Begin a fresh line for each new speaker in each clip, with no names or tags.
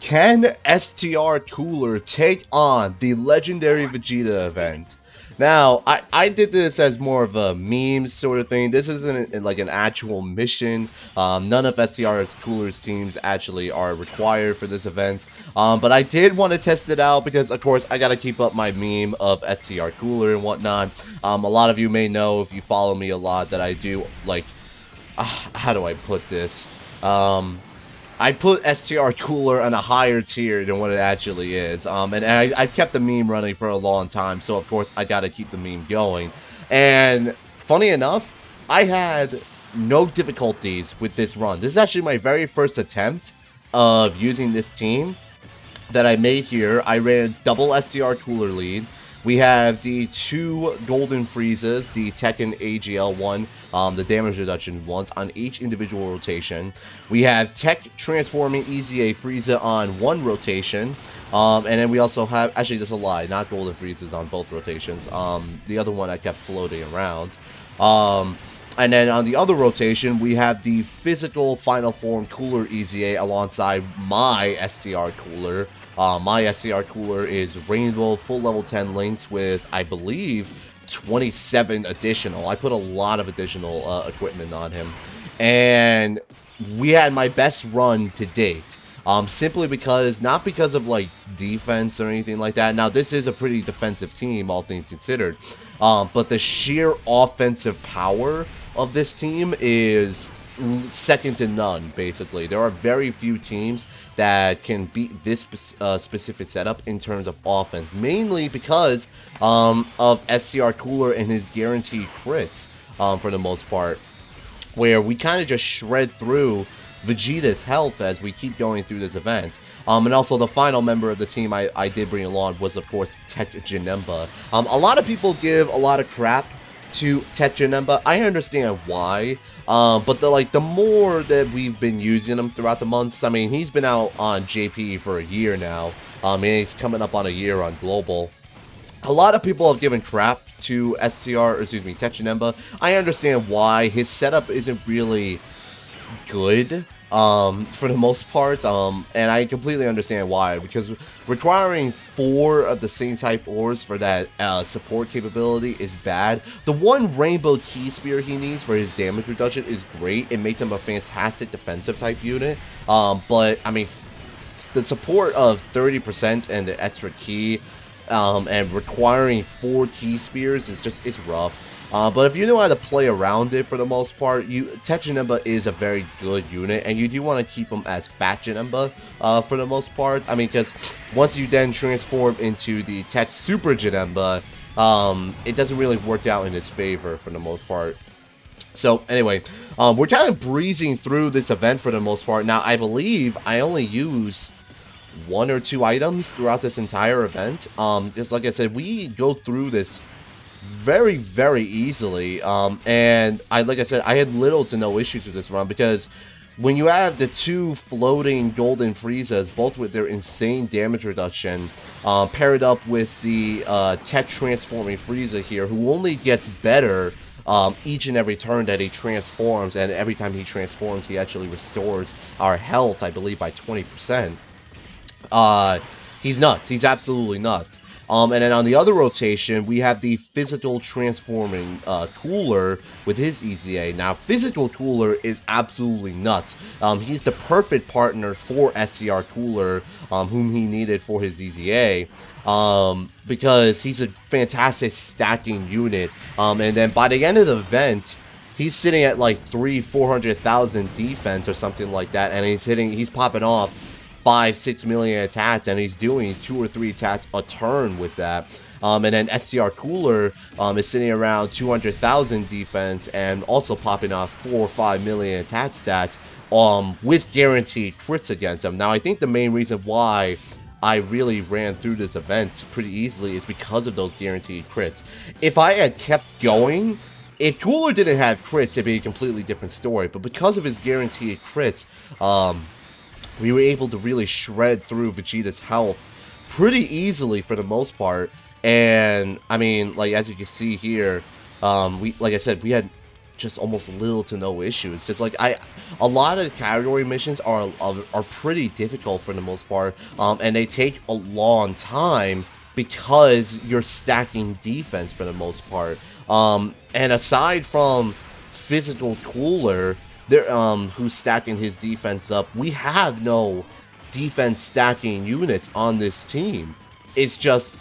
Can STR Cooler take on the legendary Vegeta event? Now, I did this as more of a meme sort of thing. This isn't like an actual mission. None of STR's Cooler's teams actually are required for this event. But I did want to test it out because, of course, I got to keep up my meme of STR Cooler and whatnot. A lot of you may know, if you follow me a lot, that I do, like, how do I put this? I put STR Cooler on a higher tier than what it actually is, and I kept the meme running for a long time, so of course I gotta keep the meme going. And funny enough, I had no difficulties with this run. This is actually my very first attempt of using this team that I made here. I ran double STR Cooler lead. We have the two Golden Friezas, the Tekken AGL one, the damage reduction ones, on each individual rotation. We have Tech transforming EZA Frieza on one rotation, and then we also have, actually that's a lie, not Golden Friezas on both rotations. The other one I kept floating around. And then on the other rotation, we have the physical Final Form Cooler EZA alongside my STR Cooler. My STR Cooler is Rainbow full level 10 links with, I believe, 27 additional. I put a lot of additional equipment on him. And we had my best run to date. Simply because, not because of like defense or anything like that. Now, this is a pretty defensive team, all things considered. But the sheer offensive power of this team is second to none, basically. There are very few teams that can beat this specific setup in terms of offense, mainly because of STR Cooler and his guaranteed crits, for the most part, where we kind of just shred through Vegeta's health as we keep going through this event. And also the final member of the team I did bring along was, of course, Tech Janemba. A lot of people give a lot of crap to Tech Janemba. I understand why, but the more that we've been using him throughout the months, I mean, he's been out on JP for a year now, and he's coming up on a year on Global. A lot of people have given crap to Tech Janemba. I understand why. His setup isn't really good, for the most part, and I completely understand why, because requiring 4 of the same type ores for that support capability is bad. The one Rainbow Key Spear he needs for his damage reduction is great. It makes him a fantastic defensive type unit, but I mean, the support of 30% and the extra key, and requiring 4 key spears is rough. But if you know how to play around it for the most part, Tech Janemba is a very good unit, and you do want to keep him as Fat Janemba for the most part. I mean, because once you then transform into the Tech Super Janemba, it doesn't really work out in his favor for the most part. So anyway, we're kind of breezing through this event for the most part. Now, I believe I only use 1 or 2 items throughout this entire event. Just like I said, we go through this very, very easily, and like I said, I had little to no issues with this run, because when you have the 2 floating Golden Friezas, both with their insane damage reduction, paired up with the Tech transforming Frieza here, who only gets better each and every turn that he transforms, and every time he transforms, he actually restores our health, I believe, by 20%. He's nuts. He's absolutely nuts. And then on the other rotation, we have the physical transforming Cooler with his EZA. Now, physical Cooler is absolutely nuts. He's the perfect partner for STR Cooler, whom he needed for his EZA, because he's a fantastic stacking unit. And then by the end of the event, he's sitting at like 400,000 defense or something like that, and he's popping off 5-6 million attacks, and he's doing 2 or 3 attacks a turn with that. And then STR Cooler is sitting around 200,000 defense and also popping off 4 or 5 million attack stats with guaranteed crits against him. Now, I think the main reason why I really ran through this event pretty easily is because of those guaranteed crits. If I had kept going, if Cooler didn't have crits, it'd be a completely different story. But because of his guaranteed crits, we were able to really shred through Vegeta's health pretty easily for the most part. And I mean, like, as you can see here, like I said, we had just almost little to no issues. Just like a lot of category missions are pretty difficult for the most part, and they take a long time because you're stacking defense for the most part. And aside from physical cooler, there who's stacking his defense up, we have no defense stacking units on this team. It's just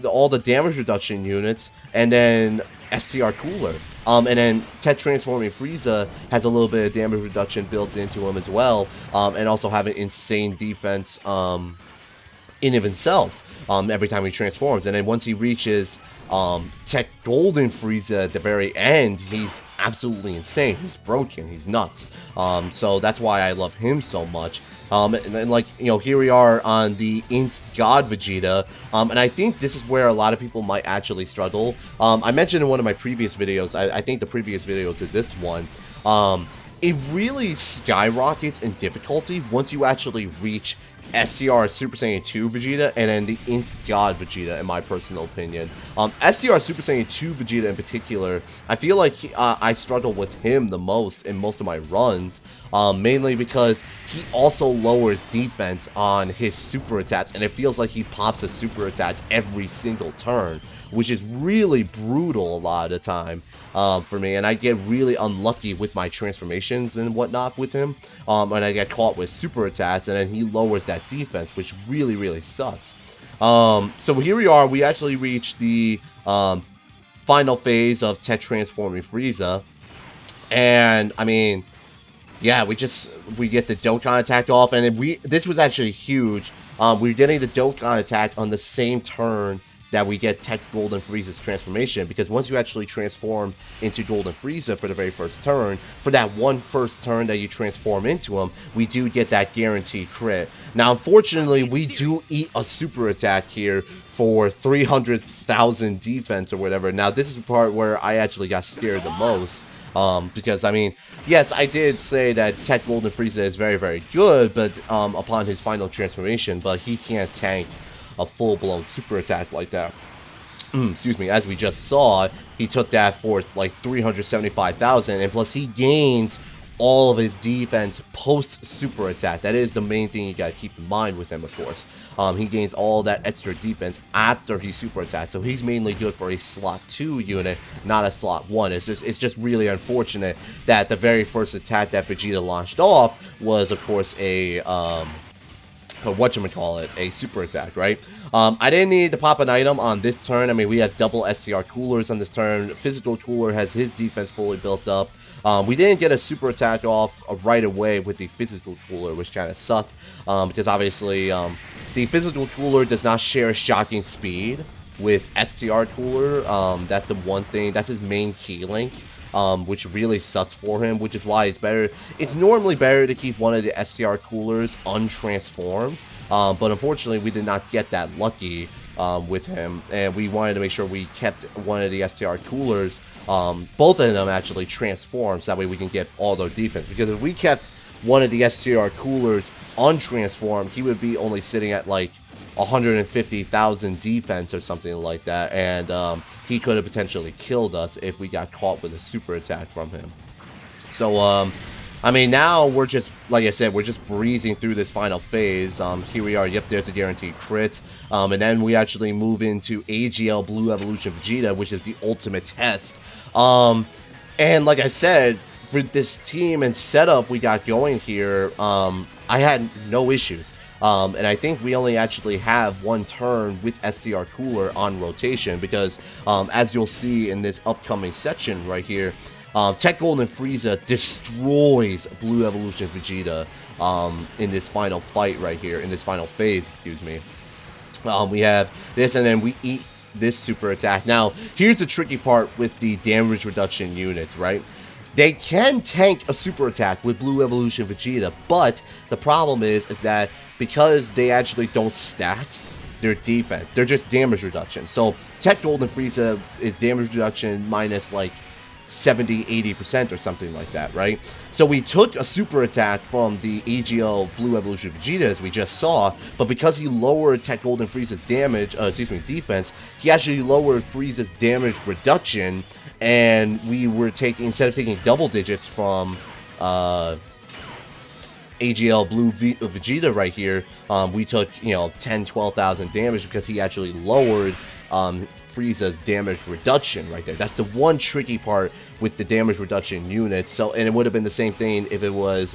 all the damage reduction units, and then STR cooler. And then Tet Transforming Frieza has a little bit of damage reduction built into him as well, and also have an insane defense in of himself every time he transforms. And then once he reaches Tech Golden Frieza at the very end, he's absolutely insane. He's broken. He's nuts. So that's why I love him so much. And then, like, you know, here we are on the Int God Vegeta, and I think this is where a lot of people might actually struggle. I mentioned in one of my previous videos, I think the previous video to this one, it really skyrockets in difficulty once you actually reach STR Super Saiyan 2 Vegeta and then the Int God Vegeta, in my personal opinion. STR Super Saiyan 2 Vegeta in particular, I feel like I struggle with him the most in most of my runs, mainly because he also lowers defense on his super attacks, and it feels like he pops a super attack every single turn, which is really brutal a lot of the time for me, and I get really unlucky with my transformations and whatnot with him, and I get caught with super attacks, and then he lowers that defense, which really, really sucks. So here we are, we actually reached the final phase of Tet Transforming Frieza, and I mean, yeah, we get the Dokkan attack off, and this was actually huge. We're getting the Dokkan attack on the same turn that we get Tech Golden Frieza's transformation, because once you actually transform into Golden Frieza for the very first turn, for that one first turn that you transform into him, we do get that guaranteed crit. Now, unfortunately, we do eat a super attack here for 300,000 defense or whatever. Now, this is the part where I actually got scared the most. Because, I mean, yes, I did say that Tech Golden Frieza is very, very good, but upon his final transformation, but he can't tank a full-blown super attack like that. Excuse me, as we just saw, he took that for like 375,000, and plus he gains all of his defense post super attack. That is the main thing you gotta keep in mind with him, of course. He gains all that extra defense after he super attacks, so he's mainly good for a slot 2 unit, not a slot 1. It's just really unfortunate that the very first attack that Vegeta launched off was, of course, a a super attack, right? I didn't need to pop an item on this turn. I mean, we have double STR coolers on this turn. Physical cooler has his defense fully built up. We didn't get a super attack off right away with the physical cooler, which kind of sucked, because obviously the physical cooler does not share shocking speed with STR cooler. That's the one thing. That's his main key link. Which really sucks for him, which is why it's normally better to keep one of the STR coolers untransformed, but unfortunately we did not get that lucky with him, and we wanted to make sure we kept one of the STR coolers, both of them actually transformed, so that way we can get all their defense, because if we kept one of the STR coolers untransformed, he would be only sitting at like 150,000 defense or something like that, and he could have potentially killed us if we got caught with a super attack from him. So, I mean, now we're just, like I said, we're just breezing through this final phase. Here we are, yep, there's a guaranteed crit, and then we actually move into AGL Blue Evolution Vegeta, which is the ultimate test. And like I said, for this team and setup we got going here, I had no issues. And I think we only actually have one turn with STR Cooler on rotation, because as you'll see in this upcoming section right here, Tech Golden Frieza destroys Blue Evolution Vegeta in this final fight right here, in this final phase, excuse me. We have this, and then we eat this super attack. Now, here's the tricky part with the damage reduction units, right? They can tank a super attack with Blue Evolution Vegeta, but the problem is that because they actually don't stack their defense, they're just damage reduction. So Tech Golden Frieza is damage reduction minus like 70-80% or something like that, right? So we took a super attack from the AGL Blue Evolution Vegeta, as we just saw, but because he lowered Tech Golden Frieza's defense, he actually lowered Frieza's damage reduction, and we were taking, instead of taking double digits from AGL Blue Vegeta right here, we took, 10, 12,000 damage because he actually lowered Frieza's damage reduction right there. That's the one tricky part with the damage reduction units. So, and it would have been the same thing if it was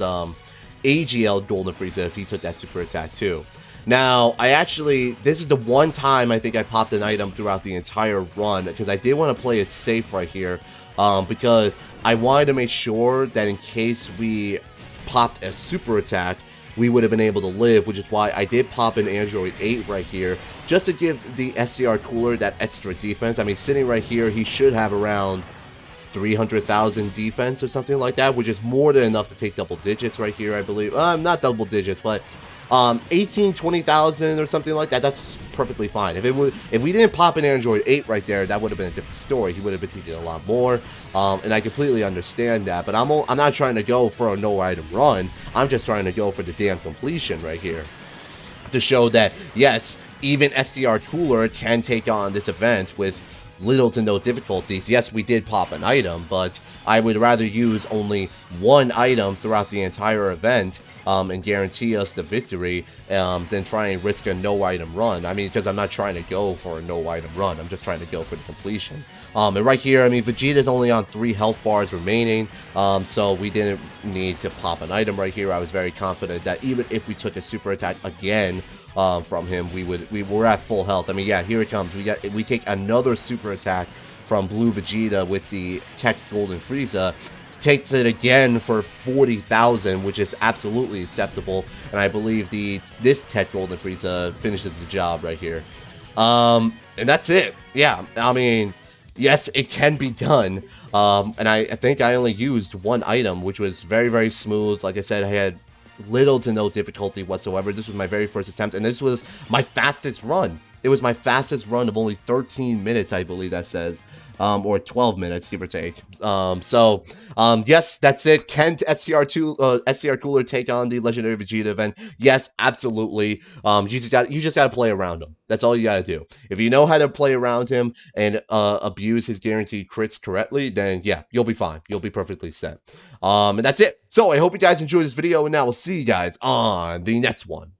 AGL Golden Frieza if he took that super attack too. Now, this is the one time I think I popped an item throughout the entire run, because I did want to play it safe right here, because I wanted to make sure that in case we popped a super attack, we would have been able to live, which is why I did pop an Android 8 right here, just to give the STR Cooler that extra defense. I mean, sitting right here, he should have around 300,000 defense or something like that, which is more than enough to take double digits right here, I believe. Not double digits, but 18, 20,000 or something like that. That's perfectly fine. If we didn't pop an Android 8 right there, that would have been a different story. He would have been taking a lot more, and I completely understand that. But I'm not trying to go for a no item run. I'm just trying to go for the damn completion right here, to show that, yes, even STR Cooler can take on this event with little to no difficulties. Yes, we did pop an item, but I would rather use only one item throughout the entire event and guarantee us the victory than try and risk a no-item run. I mean, because I'm not trying to go for a no-item run. I'm just trying to go for the completion. And right here, I mean, Vegeta's only on 3 health bars remaining, so we didn't need to pop an item right here. I was very confident that even if we took a super attack again from him, we were at full health. I mean, yeah, here it comes. We take another super attack from Blue Vegeta with the Tech Golden Frieza. Takes it again for 40,000, which is absolutely acceptable, and I believe this Tech Golden Frieza finishes the job right here. And that's it. Yeah, I mean, yes, it can be done. And I think I only used one item, which was very, very smooth. Like I said, I had little to no difficulty whatsoever. This was my very first attempt, and this was my fastest run. It was my fastest run of only 13 minutes, I believe that says, or 12 minutes, give or take. Yes, that's it. Can SCR Cooler take on the Legendary Vegeta event? Yes, absolutely. You just got to play around him. That's all you got to do. If you know how to play around him and abuse his guaranteed crits correctly, then yeah, you'll be fine. You'll be perfectly set. And that's it. So I hope you guys enjoyed this video, and now we'll see you guys on the next one.